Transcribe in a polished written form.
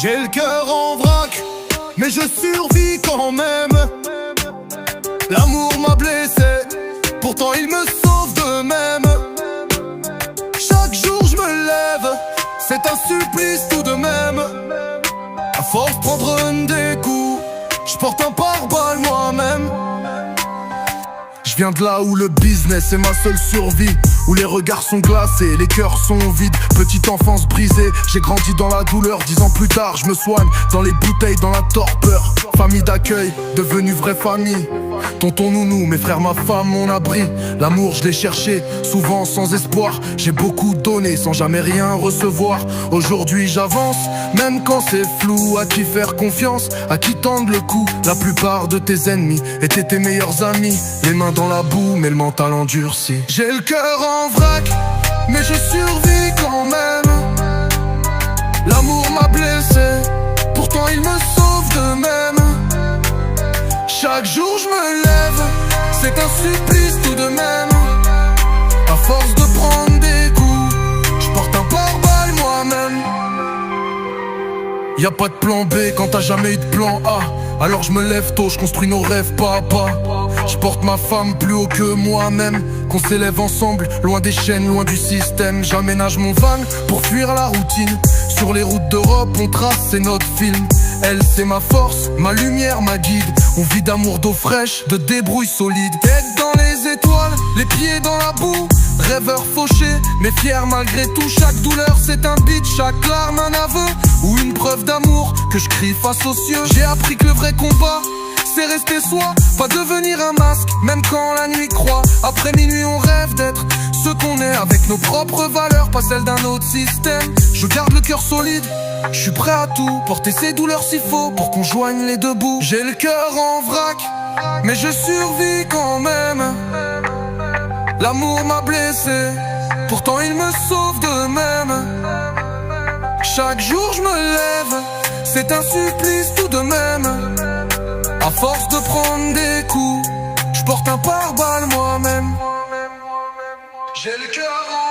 J'ai le cœur en vrac, mais je survis quand même. L'amour m'a blessé, pourtant il me sauve de même. Chaque jour je me lève, c'est un supplice tout de même. À force de prendre des coups, je porte un pare-balles moi-même. Je viens de là où le business est ma seule survie, où les regards sont glacés, les cœurs sont vides. Petite enfance brisée, j'ai grandi dans la douleur. 10 ans plus tard, je me soigne dans les bouteilles, dans la torpeur. Famille d'accueil, devenue vraie famille. Tonton nounou, mes frères, ma femme, mon abri. L'amour, je l'ai cherché, souvent sans espoir. J'ai beaucoup donné sans jamais rien recevoir. Aujourd'hui j'avance, même quand c'est flou. À qui faire confiance, à qui tendre le cou. La plupart de tes ennemis étaient tes meilleurs amis. Les mains dans la boue, mais le mental endurci. J'ai le cœur en vrac, mais je survis quand même. L'amour m'a blessé, pourtant il me sauve de même. Chaque jour je me lève, c'est un supplice tout de même. À force de prendre des coups, je porte un pare-balles moi-même. Y'a pas de plan B quand t'as jamais eu de plan A. Alors je me lève tôt, je construis nos rêves pas à pas. Je porte ma femme plus haut que moi-même. Qu'on s'élève ensemble, loin des chaînes, loin du système. J'aménage mon van pour fuir la routine. Sur les routes d'Europe, on trace, c'est notre film. Elle, c'est ma force, ma lumière, ma guide. On vit d'amour, d'eau fraîche, de débrouille solide. Tête dans les étoiles, les pieds dans la boue. Rêveur fauché, mais fier malgré tout. Chaque douleur c'est un beat, chaque larme un aveu ou une preuve d'amour que je crie face aux cieux. J'ai appris que le vrai combat, c'est rester soi, pas devenir un masque, même quand la nuit croît. Après minuit on rêve d'être ce qu'on est, avec nos propres valeurs, pas celles d'un autre système. Je garde le cœur solide, je suis prêt à tout, porter ces douleurs s'il faut, pour qu'on joigne les deux bouts. J'ai le cœur en vrac, mais je survis quand même. L'amour m'a blessé, pourtant il me sauve de même. Chaque jour je me lève, c'est un supplice tout de même. À force de prendre des coups, je porte un pare-balles moi-même. J'ai le cœur en